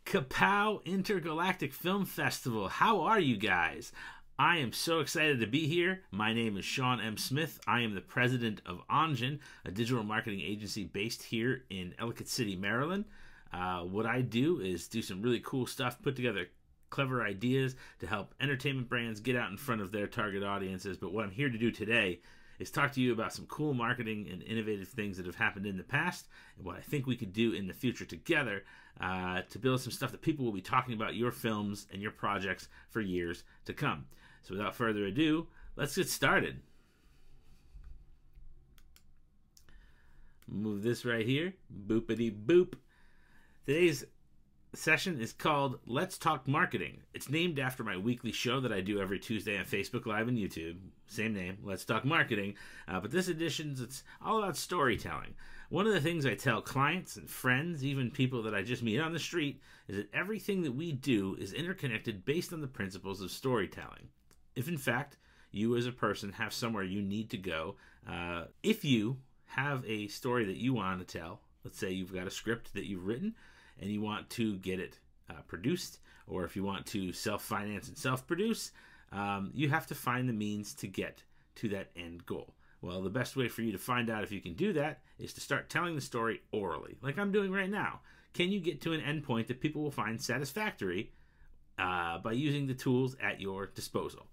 Kapow Intergalactic Film Festival. How are you guys? I am so excited to be here. My name is Shawn M. Smith. I am the president of Onjin, a digital marketing agency based here in Ellicott City, Maryland. What I do is do some really cool stuff, put together clever ideas to help entertainment brands get out in front of their target audiences. But what I'm here to do today is talk to you about some cool marketing and innovative things that have happened in the past and what I think we could do in the future together to build some stuff that people will be talking about your films and your projects for years to come. So without further ado, let's get started. Move this right here. Boopity boop. Today's session is called Let's Talk Marketing. It's named after my weekly show that I do every Tuesday on Facebook Live and YouTube. Same name, Let's Talk Marketing. But this edition, it's all about storytelling. One of the things I tell clients and friends, even people that I just meet on the street, is that everything that we do is interconnected based on the principles of storytelling. If in fact you as a person have somewhere you need to go, if you have a story that you want to tell, let's say you've got a script that you've written and you want to get it produced, or if you want to self-finance and self-produce, you have to find the means to get to that end goal. Well, the best way for you to find out if you can do that is to start telling the story orally, like I'm doing right now. Can you get to an endpoint that people will find satisfactory by using the tools at your disposal?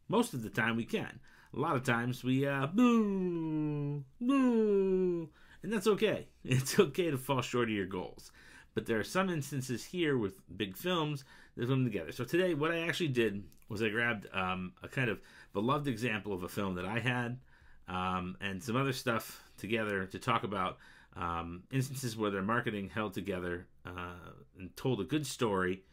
Most of the time we can. A lot of times we boo, boo, and that's okay. It's okay to fall short of your goals. But there are some instances here with big films that come together. So today, what I actually did was I grabbed a kind of beloved example of a film that I had and some other stuff together to talk about instances where their marketing held together and told a good story,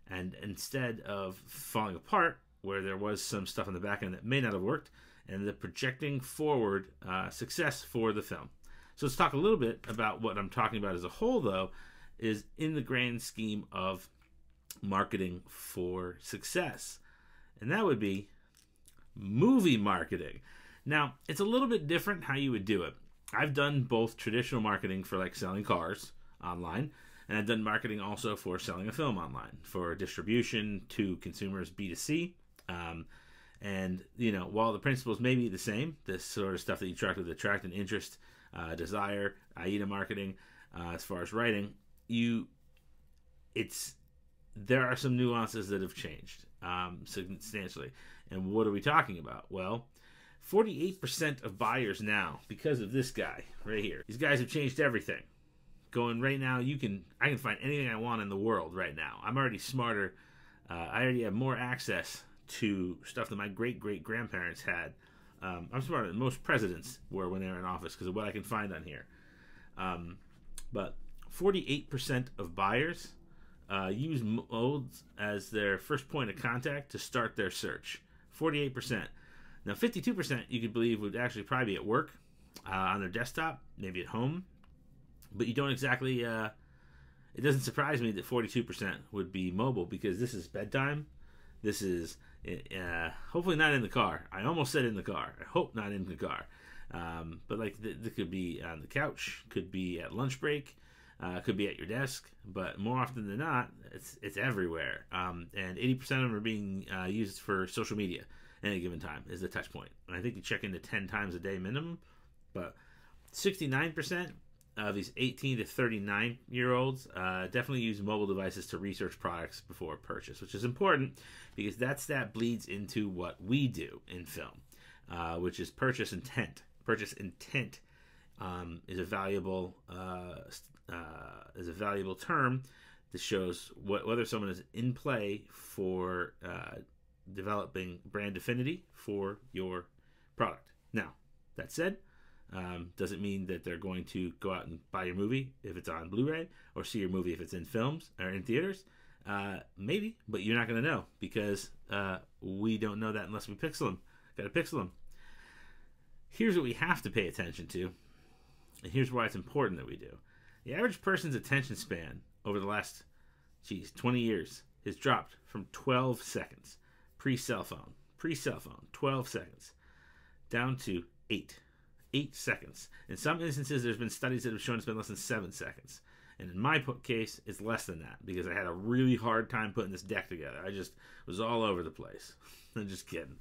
and instead of falling apart, where there was some stuff on the back end that may not have worked, and the projecting forward success for the film. So let's talk a little bit about what I'm talking about as a whole, though, is in the grand scheme of marketing for success. And that would be movie marketing. Now, it's a little bit different how you would do it. I've done both traditional marketing for like selling cars online, and I've done marketing also for selling a film online, for distribution to consumers B2C. And, you know, while the principles may be the same, this sort of stuff that you try to attract an interest, desire, AIDA marketing, as far as writing, there are some nuances that have changed substantially. And what are we talking about? Well, 48% of buyers now, because of this guy right here, these guys have changed everything. Going right now, I can find anything I want in the world right now. I'm already smarter. I already have more access to stuff that my great-great-grandparents had. I'm smarter than most presidents were when they were in office because of what I can find on here. But 48% of buyers use modes as their first point of contact to start their search. 48%. Now, 52% you could believe would actually probably be at work, on their desktop, maybe at home. But you don't exactly, it doesn't surprise me that 42% would be mobile, because this is bedtime. This is hopefully not in the car. I almost said in the car. I hope not in the car. But like this could be on the couch, could be at lunch break, could be at your desk. But more often than not, it's everywhere. And 80% of them are being used for social media at any given time is the touch point. And I think you check into 10 times a day minimum. But 69% of these 18 to 39-year-olds definitely use mobile devices to research products before purchase, which is important because that bleeds into what we do in film, which is purchase intent. Purchase intent is a valuable term that shows whether someone is in play for developing brand affinity for your product. Now, that said, doesn't mean that they're going to go out and buy your movie if it's on Blu-ray, or see your movie if it's in films or in theaters. Maybe, but you're not going to know because we don't know that unless we pixel them. Got to pixel them. Here's what we have to pay attention to, and here's why it's important that we do. The average person's attention span over the last 20 years has dropped from 12 seconds pre-cell phone, 12 seconds, down to 8 seconds. In some instances, there's been studies that have shown it's been less than 7 seconds. And in my case, it's less than that because I had a really hard time putting this deck together. I just was all over the place. I'm just kidding.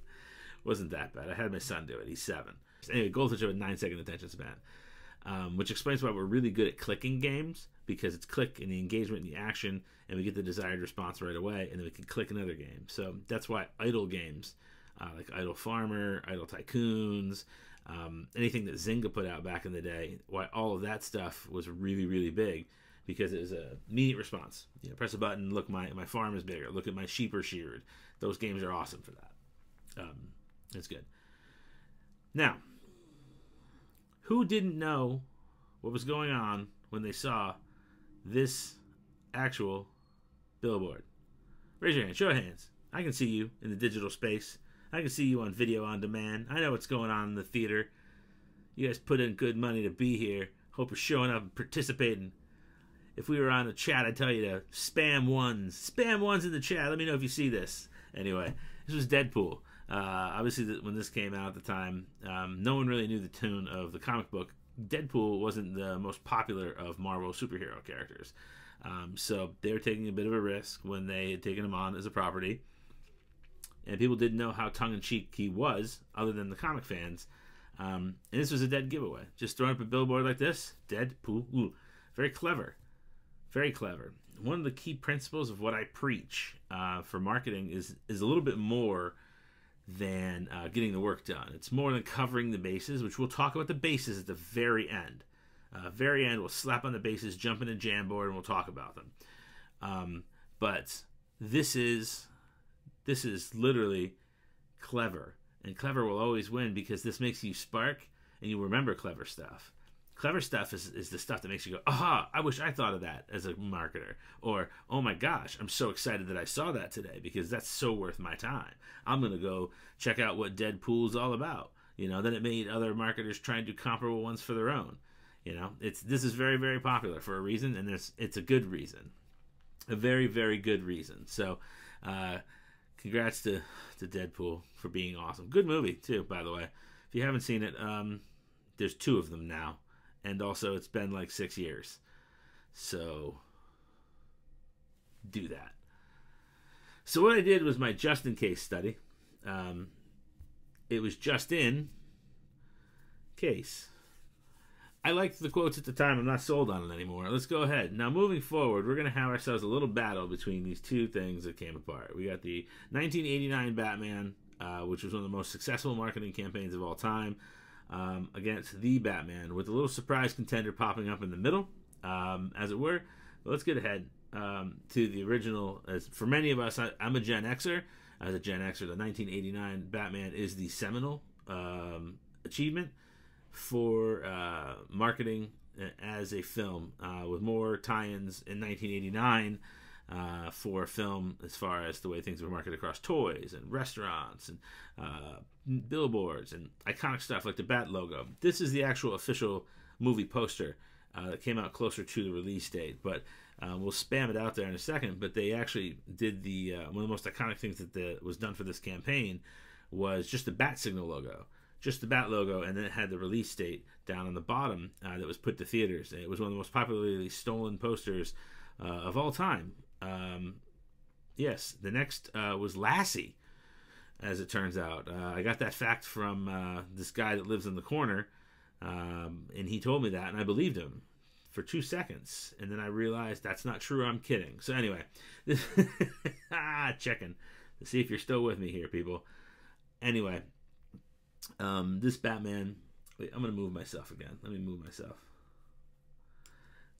Wasn't that bad. I had my son do it. He's 7. Anyway, Goldfish have a 9-second attention span, which explains why we're really good at clicking games, because it's click and the engagement and the action, and we get the desired response right away, and then we can click another game. So that's why idle games, like Idle Farmer, Idle Tycoons, anything that Zynga put out back in the day, why all of that stuff was really, really big, because it was a immediate response. You know, press a button, look, my farm is bigger, look at my sheep are sheared. Those games are awesome for that. It's good. Now, who didn't know what was going on when they saw this actual billboard? Raise your hand. Show of hands. I can see you in the digital space. I can see you on video on demand. I know what's going on in the theater. You guys put in good money to be here. Hope you're showing up and participating. If we were on the chat, I'd tell you to spam ones. Spam ones in the chat. Let me know if you see this. Anyway, this was Deadpool. Obviously, when this came out at the time, no one really knew the tune of the comic book. Deadpool wasn't the most popular of Marvel superhero characters. So they were taking a bit of a risk when they had taken him on as a property. And people didn't know how tongue-in-cheek he was, other than the comic fans. And this was a dead giveaway. Just throwing up a billboard like this, Deadpool. Ooh, very clever. Very clever. One of the key principles of what I preach for marketing is a little bit more than getting the work done. It's more than covering the bases, which we'll talk about the bases at the very end. Very end, we'll slap on the bases, jump in a Jamboard, and we'll talk about them. But this is literally clever. And clever will always win because this makes you spark and you remember clever stuff. Clever stuff is the stuff that makes you go, aha, I wish I thought of that as a marketer. Or, oh my gosh, I'm so excited that I saw that today because that's so worth my time. I'm going to go check out what Deadpool's all about. You know, then it made other marketers try and do comparable ones for their own. You know, this is very, very popular for a reason, and it's a good reason. A very, very good reason. So, congrats to Deadpool for being awesome. Good movie, too, by the way. If you haven't seen it, there's 2 of them now. And also, it's been like 6 years. So, do that. So, what I did was my just-in-case study. It was just in case. I liked the quotes at the time. I'm not sold on it anymore. Let's go ahead. Now, moving forward, we're going to have ourselves a little battle between these 2 things that came apart. We got the 1989 Batman, which was one of the most successful marketing campaigns of all time, against the Batman, with a little surprise contender popping up in the middle, as it were. But let's get ahead to the original. As for many of us, I'm a Gen Xer. As a Gen Xer, the 1989 Batman is the seminal achievement for marketing as a film, with more tie-ins in 1989 for a film as far as the way things were marketed across toys and restaurants and billboards and iconic stuff like the Bat logo. This is the actual official movie poster that came out closer to the release date, but we'll spam it out there in a second. But they actually did the one of the most iconic things that was done for this campaign was just the Bat Signal logo. Just the Bat logo, and then it had the release date down on the bottom that was put to theaters. It was one of the most popularly stolen posters of all time. Yes, the next was Lassie, as it turns out. I got that fact from this guy that lives in the corner, and he told me that, and I believed him for 2 seconds, and then I realized that's not true. I'm kidding. So anyway, checking to see if you're still with me here, people. Anyway. This Batman, wait, I'm going to move myself again. Let me move myself.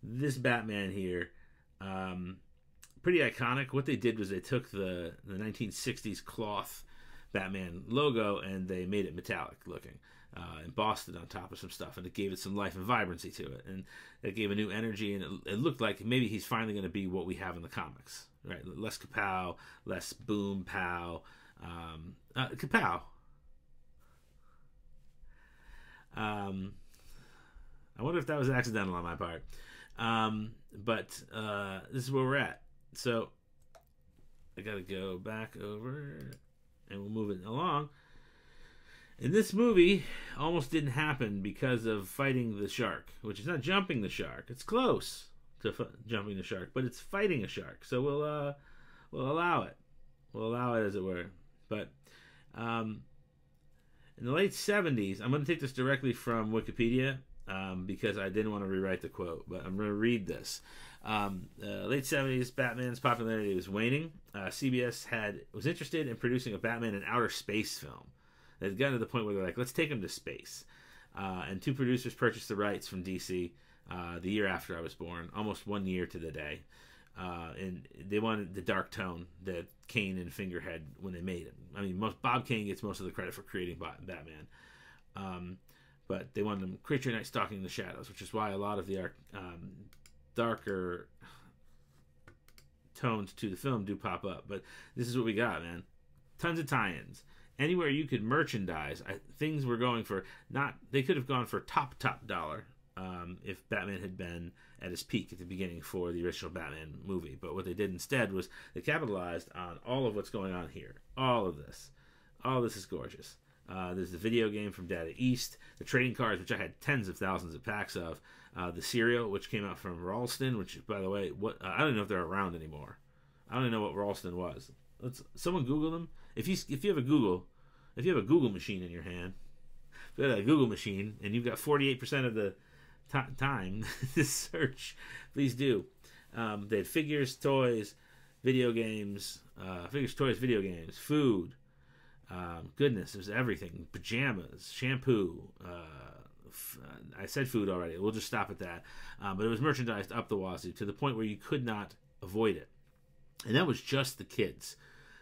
This Batman here, pretty iconic. What they did was they took the 1960s cloth Batman logo and they made it metallic looking, embossed it on top of some stuff, and it gave it some life and vibrancy to it, and it gave a new energy, and it looked like maybe he's finally going to be what we have in the comics, right? Less kapow, less boom pow, kapow. I wonder if that was accidental on my part. But this is where we're at. So I gotta go back over and we'll move it along. And this movie almost didn't happen because of fighting the shark, which is not jumping the shark. It's close. jumping the shark, but it's fighting a shark. So we'll allow it. We'll allow it, as it were. But in the late 70s, I'm going to take this directly from Wikipedia because I didn't want to rewrite the quote, but I'm going to read this. Late 70s, Batman's popularity was waning. CBS was interested in producing a Batman in outer space film. They'd gotten to the point where they're like, let's take him to space. And two producers purchased the rights from DC the year after I was born, almost 1 year to the day. And they wanted the dark tone that Kane and Finger had when they made him. I mean, Bob Kane gets most of the credit for creating Batman. But they wanted him creature night stalking the shadows, which is why a lot of the darker tones to the film do pop up. But this is what we got, man. Tons of tie-ins. Anywhere you could merchandise, things were going for they could have gone for top dollar if Batman had been at his peak at the beginning for the original Batman movie. But what they did instead was they capitalized on all of what's going on here. All of this. All this is gorgeous. There's the video game from Data East, the trading cards, which I had tens of thousands of packs of, the cereal, which came out from Ralston, which, by the way, I don't know if they're around anymore. I don't even know what Ralston was. Someone Google them. If you have a Google machine in your hand, if you have a Google machine and you've got 48% of the time to search, please do. They had figures, toys, video games, food. Goodness, it was everything. Pajamas, shampoo. I said food already. We'll just stop at that. But it was merchandised up the wazoo to the point where you could not avoid it. And that was just the kids.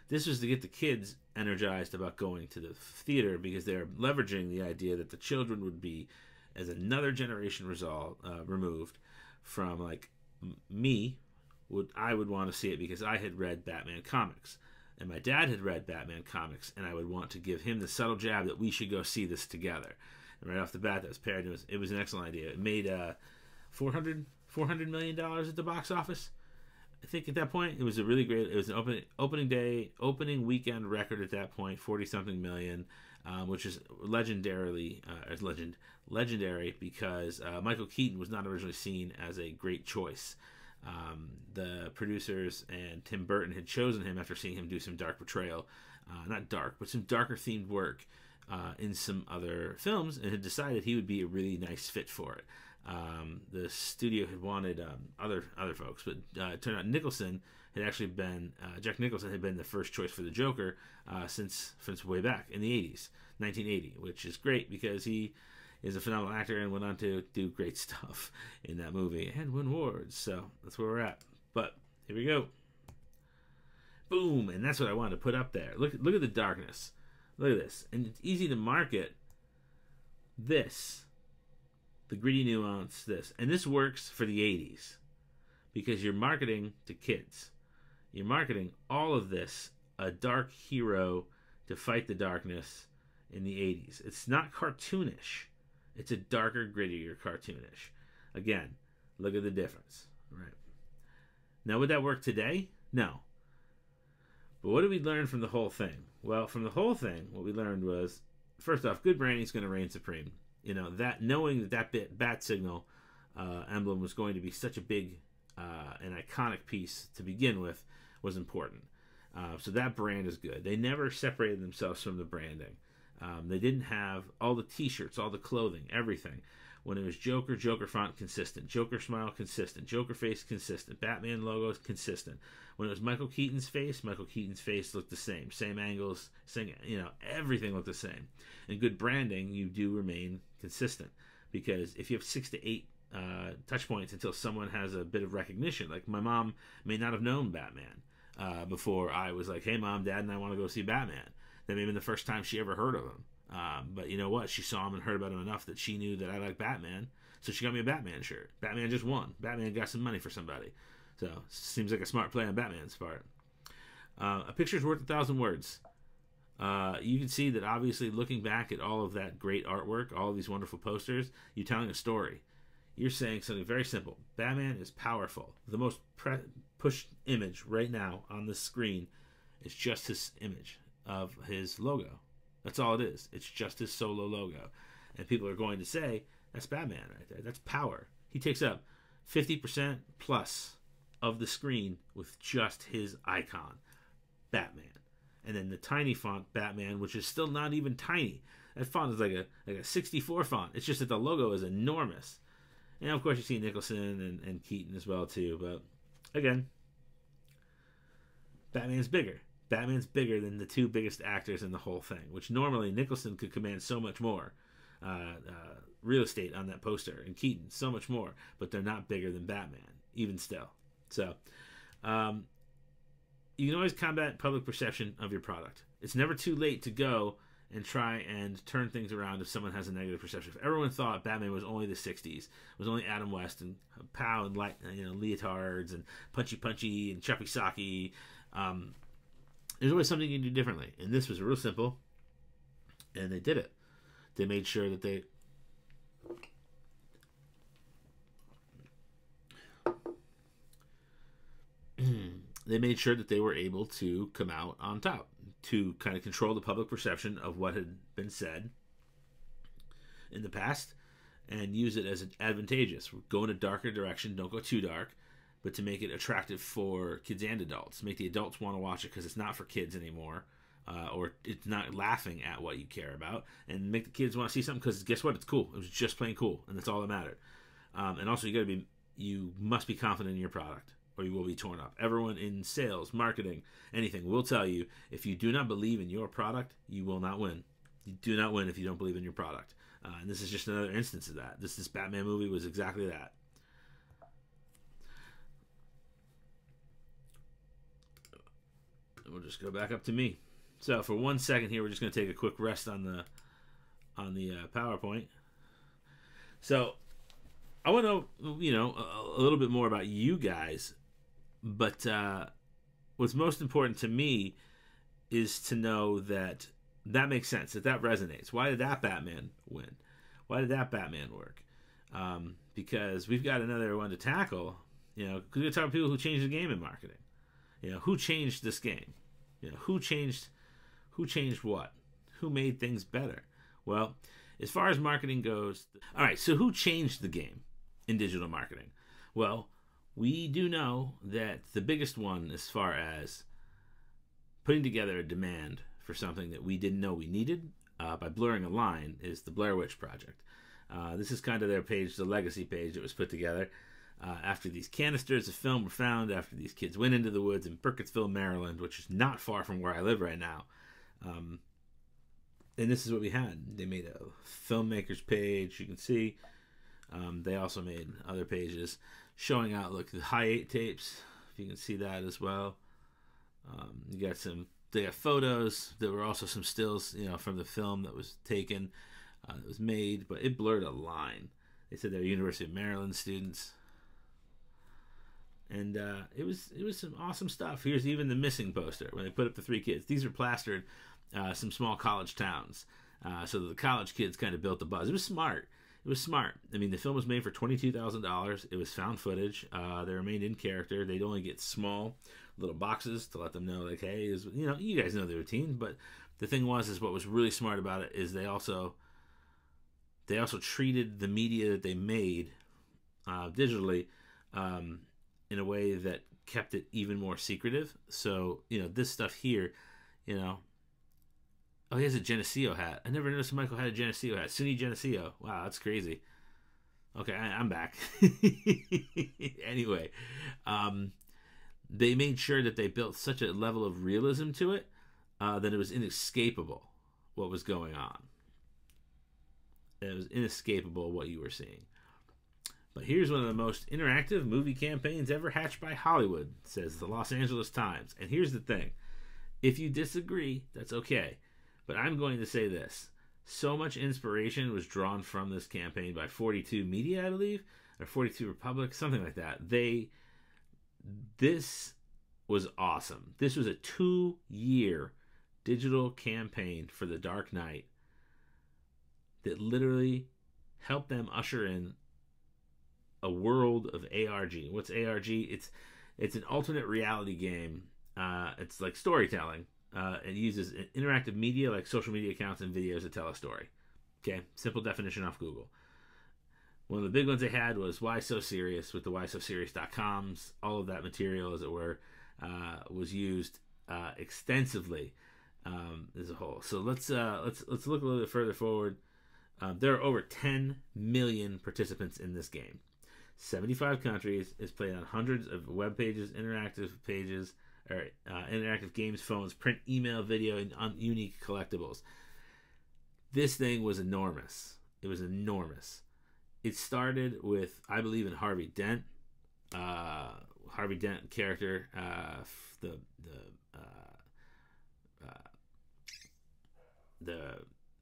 This was to get the kids energized about going to the theater because they're leveraging the idea that the children would be, as another generation removed from, like, me, I would want to see it because I had read Batman comics. And my dad had read Batman comics, and I would want to give him the subtle jab that we should go see this together. And right off the bat, that was paired. It was an excellent idea. It made $400 million at the box office. I think at that point, it was a really great. It was an opening weekend record at that point, 40-something million, which is legendary because Michael Keaton was not originally seen as a great choice. The producers and Tim Burton had chosen him after seeing him do some dark portrayal, not dark, but some darker themed work in some other films, and had decided he would be a really nice fit for it. The studio had wanted other folks, but it turned out Jack Nicholson had been the first choice for the Joker since way back in the 80s, 1980, which is great because he is a phenomenal actor and went on to do great stuff in that movie and win awards. So that's where we're at. But here we go. Boom, and that's what I wanted to put up there. Look at the darkness. Look at this, and it's easy to market this. The gritty nuance, this. And this works for the 80s because you're marketing to kids. You're marketing all of this, a dark hero to fight the darkness in the 80s. It's not cartoonish. It's a darker, grittier cartoonish. Again, look at the difference. Right. Now, would that work today? No. But what did we learn from the whole thing? Well, from the whole thing, what we learned was, first off, good branding is going to reign supreme. You know, that knowing that bat signal emblem was going to be such a big and iconic piece to begin with was important. So that brand is good. They never separated themselves from the branding. They didn't have all the t-shirts, all the clothing, everything. When it was Joker, Joker font consistent. Joker smile consistent. Joker face consistent. Batman logos consistent. When it was Michael Keaton's face looked the same. Same angles, everything looked the same. And good branding, you do remain consistent. Because if you have 6 to 8 touch points until someone has a bit of recognition, like my mom may not have known Batman before I was like, hey mom, dad, and I want to go see Batman. That may have been the first time she ever heard of him. But you know what? She saw him and heard about him enough that she knew that I like Batman. So she got me a Batman shirt. Batman just won. Batman got some money for somebody. So seems like a smart play on Batman's part. A picture's worth 1,000 words. You can see that obviously looking back at all of that great artwork, all of these wonderful posters, you're telling a story. You're saying something very simple. Batman is powerful. The most pushed image right now on the screen is just his image of his logo. That's all it is. It's just his solo logo. And people are going to say, that's Batman right there. That's power. He takes up 50% plus of the screen with just his icon, Batman. And then the tiny font Batman, which is still not even tiny. That font is like a 64 font. It's just that the logo is enormous. And of course you see Nicholson and Keaton as well too. But again, Batman's bigger. Batman's bigger than the two biggest actors in the whole thing, which normally Nicholson could command so much more real estate on that poster, and Keaton so much more, but they're not bigger than Batman, even still. So you can always combat public perception of your product. It's never too late to go and try and turn things around if someone has a negative perception. If everyone thought Batman was only the 60s, was only Adam West and Pow and leotards and punchy and choppy socky, there's always something you can do differently. And this was real simple, and they did it. They made sure that they made sure that they were able to come out on top, to kind of control the public perception of what had been said in the past and use it as advantageous. Go in a darker direction, don't go too dark, but to make it attractive for kids and adults. Make the adults want to watch it because it's not for kids anymore, or it's not laughing at what you care about, and make the kids want to see something because guess what? It's cool. It was just plain cool, and that's all that mattered. And also, you must be confident in your product, or you will be torn up. Everyone in sales, marketing, anything will tell you if you do not believe in your product, you will not win. You do not win if you don't believe in your product. And this is just another instance of that. This Batman movie was exactly that. We'll just go back up to me. So for 1 second here, we're just going to take a quick rest on the PowerPoint. So I want to know, a little bit more about you guys, but what's most important to me is to know that makes sense, that resonates. Why did that Batman win? Why did that Batman work? Because we've got another one to tackle. Because we're talking about people who changed the game in marketing. Who changed this game? Who changed what? Who made things better? Well, as far as marketing goes, all right, so who changed the game in digital marketing? Well, we do know that the biggest one as far as putting together a demand for something that we didn't know we needed by blurring a line is the Blair Witch Project. This is kind of their page, the legacy page that was put together. After these canisters of film were found, after these kids went into the woods in Burkittsville, Maryland, which is not far from where I live right now. And this is what we had. They made a filmmaker's page, you can see. They also made other pages showing out, look, the high 8 tapes, if you can see that as well. They got photos. There were also some stills, from the film that was taken, that was made, but it blurred a line. They said they were University of Maryland students. And it was some awesome stuff. Here's even the missing poster when they put up the 3 kids. These are plastered some small college towns, so that the college kids kind of built the buzz. It was smart. I mean, the film was made for $22,000. It was found footage. They remained in character. They'd only get small little boxes to let them know, like, hey, you guys know the routine. But the thing is what was really smart about it is they also treated the media that they made digitally in a way that kept it even more secretive. So, this stuff here, oh, he has a Geneseo hat. I never noticed Michael had a Geneseo hat. SUNY Geneseo. Wow, that's crazy. Okay, I'm back. Anyway, they made sure that they built such a level of realism to it that it was inescapable what was going on. It was inescapable what you were seeing. But here's one of the most interactive movie campaigns ever hatched by Hollywood, says the Los Angeles Times. And here's the thing. If you disagree, that's okay. But I'm going to say this. So much inspiration was drawn from this campaign by 42 Media, I believe, or 42 Republic, something like that. This was awesome. This was a 2-year digital campaign for The Dark Knight that literally helped them usher in a world of ARG. What's ARG? It's an alternate reality game. It's like storytelling. It uses interactive media like social media accounts and videos to tell a story. Okay, simple definition off Google. One of the big ones they had was Why So Serious with the whysoserious.coms. All of that material, as it were, was used extensively as a whole. So let's look a little bit further forward. There are over 10 million participants in this game. 75 countries. It's played on hundreds of web pages, interactive pages, or interactive games, phones, print, email, video, and unique collectibles. This thing was enormous. It was enormous. It started with, I believe, in Harvey Dent. Harvey Dent character, the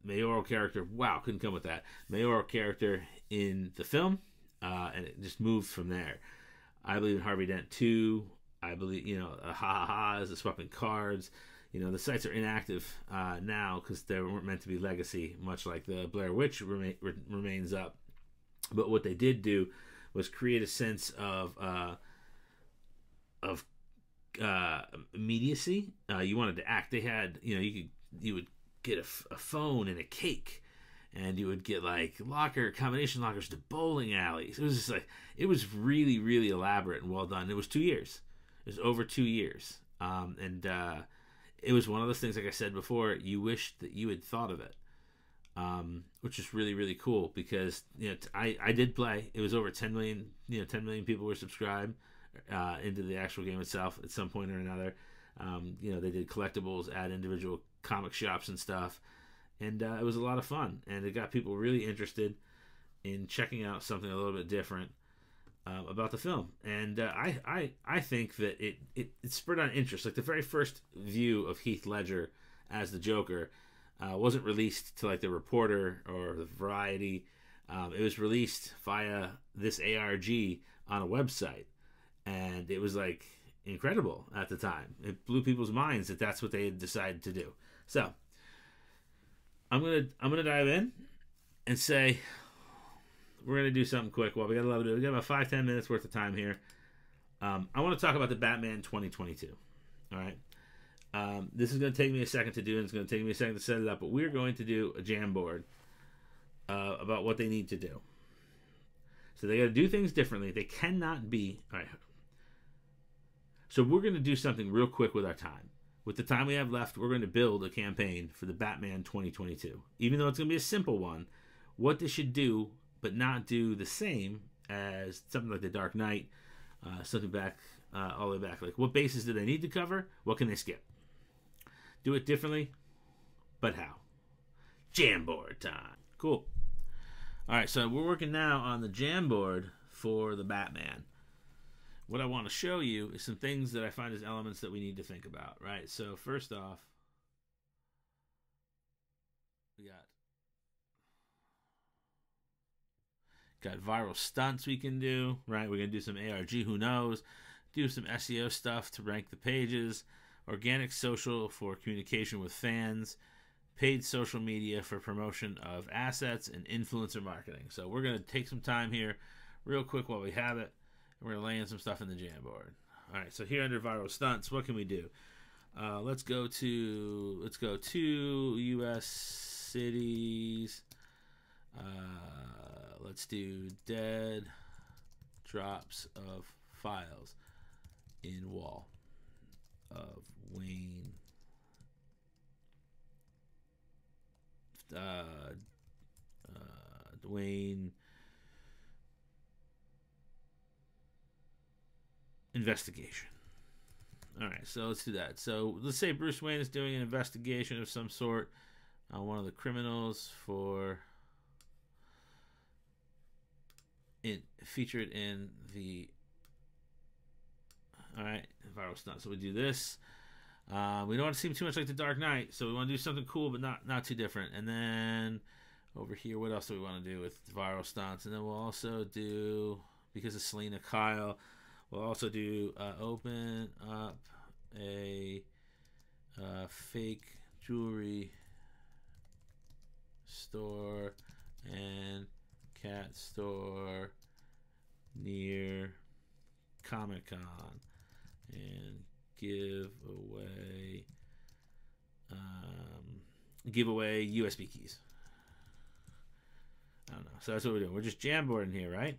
mayoral character. Wow, couldn't come with that. Mayoral character in the film, and it just moved from there. I believe in Harvey Dent 2. I believe, ha ha ha is the swapping cards. The sites are inactive now because they weren't meant to be legacy, much like the Blair Witch remains up. But what they did do was create a sense of immediacy. You wanted to act. They had, you would get a phone and a cake, and you would get like combination lockers to bowling alleys. It was just like, it was really, really elaborate and well done. It was 2 years. It was over 2 years. And it was one of those things, like I said before, you wish that you had thought of it. Which is really, really cool because I did play. It was over 10 million. 10 million people were subscribed into the actual game itself at some point or another. They did collectibles at individual comic shops and stuff, and it was a lot of fun. And it got people really interested in checking out something a little bit different about the film. And I think that it spurred on interest. Like the very first view of Heath Ledger as the Joker. Wasn't released to like the Reporter or the Variety. It was released via this ARG on a website, and it was like incredible at the time. It blew people's minds that that's what they had decided to do. So I'm gonna dive in and say we're gonna do something quick. Well, we got about 5-10 minutes worth of time here. I want to talk about the Batman 2022. All right. This is going to take me a second to do, and it's going to take me a second to set it up, but we're going to do a jam board about what they need to do. So they got to do things differently. They cannot be... All right. So we're going to do something real quick with our time. With the time we have left, we're going to build a campaign for the Batman 2022. Even though it's going to be a simple one, what they should do, but not do the same as something like The Dark Knight, something back, all the way back. Like, what bases do they need to cover? What can they skip? Do it differently, but how? Jamboard time. Cool. All right, so we're working now on the Jamboard for the Batman. What I want to show you is some things that I find as elements that we need to think about, right? So first off, we got viral stunts we can do, right? We're going to do some ARG, who knows? Do some SEO stuff to rank the pages. Organic social for communication with fans, paid social media for promotion of assets, and influencer marketing. So we're going to take some time here real quick while we have it, and we're going to lay in some stuff in the Jamboard. All right, so here under viral stunts, what can we do? Let's go to U.S. cities. Let's do dead drops of files in wall of Wayne Dwayne investigation. All right, so let's do that. So let's say Bruce Wayne is doing an investigation of some sort on one of the criminals featured in the viral stunt. So we do this. We don't want to seem too much like The Dark Knight, so we want to do something cool but not too different. And then over here, what else do we want to do with viral stunts? And then we'll also do, because of Selena Kyle, we'll also do open up a fake jewelry store and cat store near Comic-Con and give away USB keys. I don't know, So that's what we're doing. We're just Jamboarding here, right?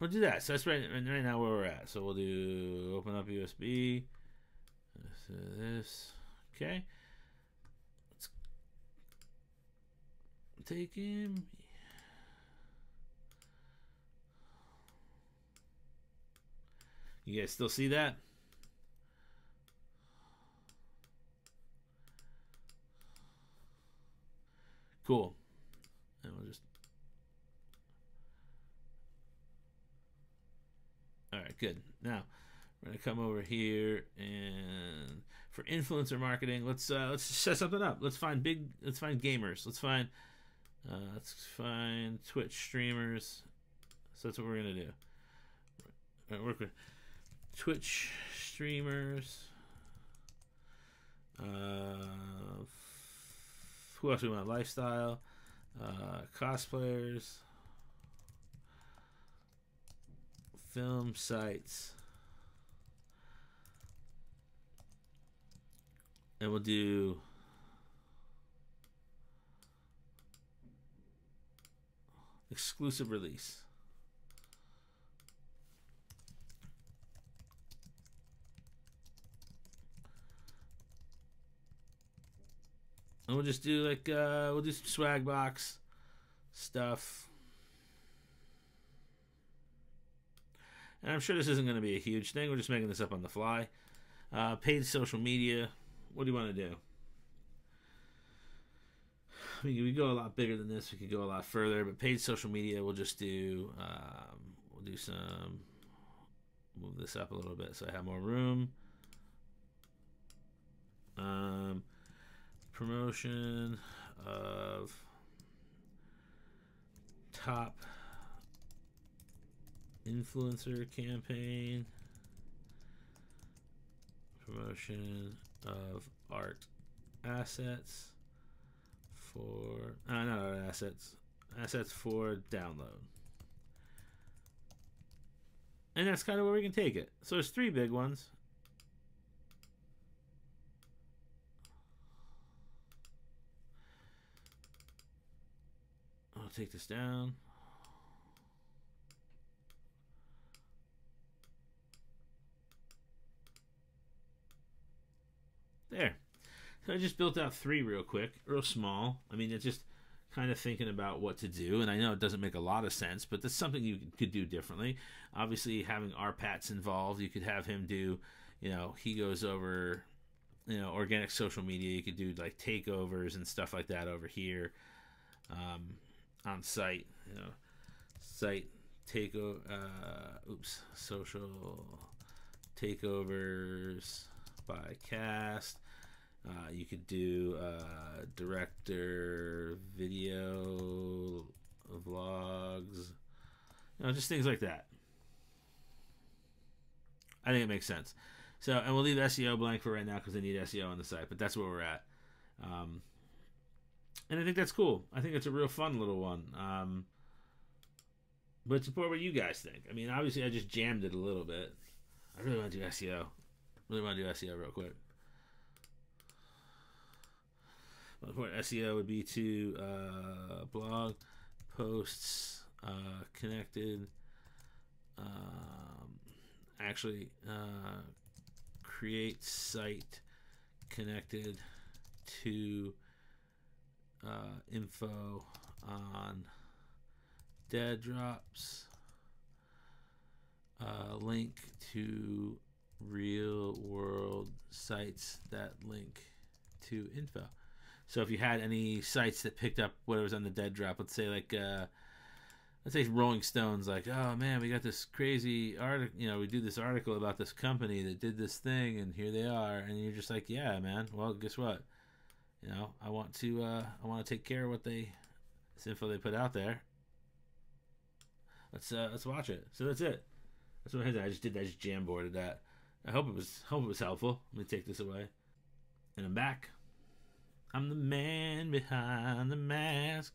We'll do that. So that's right now where we're at. So we'll do open up USB. This. Okay. Let's take him. You guys still see that? Cool. And we'll just... Alright, good. Now, we're going to come over here, and for influencer marketing, let's set something up. Let's find gamers. Let's find Twitch streamers. So that's what we're going to do. Right, work with Twitch streamers. Who else we want? Lifestyle, cosplayers, film sites, and we'll do exclusive release. And we'll just do like we'll do some swag box stuff. And I'm sure this isn't going to be a huge thing. We're just making this up on the fly. Paid social media. What do you want to do? We go a lot bigger than this. We could go a lot further. But paid social media, we'll just do. We'll do some. Move this up a little bit so I have more room. Promotion of top influencer campaign. Promotion of art assets for not art assets for download. And that's kind of where we can take it. So there's 3 big ones. I'll take this down. There. So I just built out 3 real quick, real small. I mean, it's just kind of thinking about what to do, and I know it doesn't make a lot of sense, but that's something you could do differently. Obviously, having RPATs involved, you could have him do, he goes over, organic social media. You could do like takeovers and stuff like that over here. On site, site takeover, social takeovers by cast. You could do director video vlogs, just things like that. I think it makes sense. So, and we'll leave SEO blank for right now because they need SEO on the site, but that's where we're at. And I think that's cool. I think it's a real fun little one. But support what you guys think. I mean, obviously, I just jammed it a little bit. I really want to do SEO. Really want to do SEO real quick. What SEO would be to blog posts connected. Create site connected to info on dead drops, link to real world sites that link to info. So if you had any sites that picked up what was on the dead drop, let's say Rolling Stone's like, oh man, we got this crazy article, we do this article about this company that did this thing and here they are, and you're just like, yeah man, well guess what? I want to take care of this info they put out there. Let's watch it. So that's it. That's what I did. I just jamboarded that. I hope it was helpful. Let me take this away. And I'm back. I'm the man behind the mask.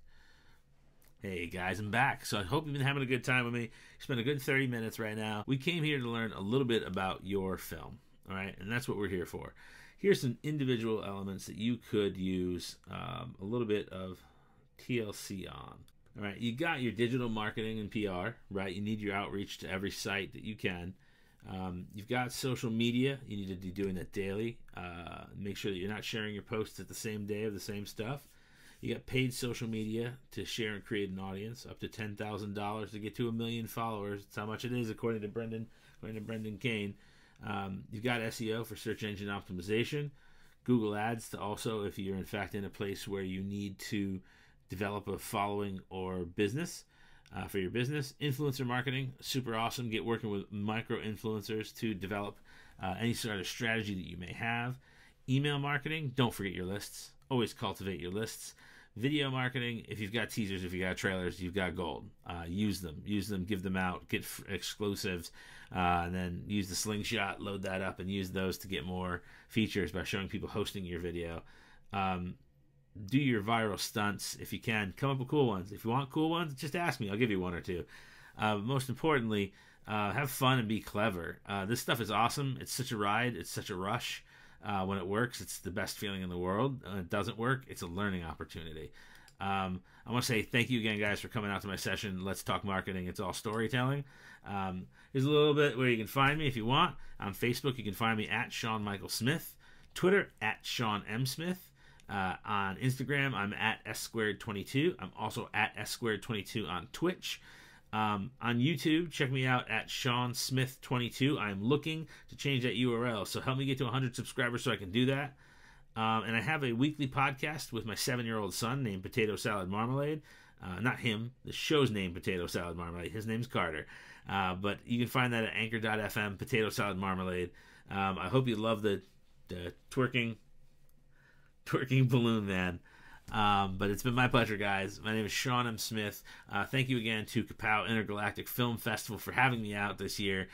Hey guys, I'm back. So I hope you've been having a good time with me. Spent a good 30 minutes right now. We came here to learn a little bit about your film. All right, and that's what we're here for. here's some individual elements that you could use a little bit of TLC on. All right, you got your digital marketing and PR, right? You need your outreach to every site that you can. You've got social media. You need to be doing that daily. Make sure that you're not sharing your posts at the same day of the same stuff. You got paid social media to share and create an audience, up to $10,000 to get to 1 million followers. That's how much it is, according to Brendan Kane. You've got SEO for search engine optimization. Google Ads to also, if you're in fact in a place where you need to develop a following or business for your business. Influencer marketing, super awesome. Get working with micro influencers to develop any sort of strategy that you may have. Email marketing, don't forget your lists. Always cultivate your lists. Video marketing, if you've got teasers, if you've got trailers, you've got gold. Use them, give them out, get exclusives, and then use the slingshot, load that up, and use those to get more features by showing people hosting your video. Do your viral stunts if you can. Come up with cool ones. If you want cool ones, just ask me. I'll give you one or two. Most importantly, have fun and be clever. This stuff is awesome. It's such a ride. It's such a rush. When it works, it's the best feeling in the world. When it doesn't work, it's a learning opportunity. I want to say thank you again, guys, for coming out to my session. Let's Talk Marketing. It's all storytelling. Here's a little bit where you can find me if you want. On Facebook, you can find me at Shawn Michael Smith. Twitter, at Shawn M. Smith. On Instagram, I'm at S222. I'm also at S222 on Twitch. On YouTube, check me out at Shawn Smith 22. I'm looking to change that URL, so help me get to 100 subscribers so I can do that. And I have a weekly podcast with my 7-year-old son named Potato Salad Marmalade. Not him. The show's named Potato Salad Marmalade. His name's Carter. But you can find that at anchor.fm, Potato Salad Marmalade. I hope you love the twerking balloon man. But it's been my pleasure, guys. My name is Shawn M. Smith. Thank you again to Kapow Intergalactic Film Festival for having me out this year.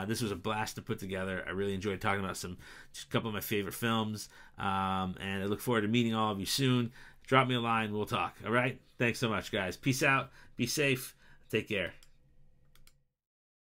This was a blast to put together. I really enjoyed talking about just a couple of my favorite films. And I look forward to meeting all of you soon. Drop me a line. We'll talk. All right? Thanks so much, guys. Peace out. Be safe. Take care.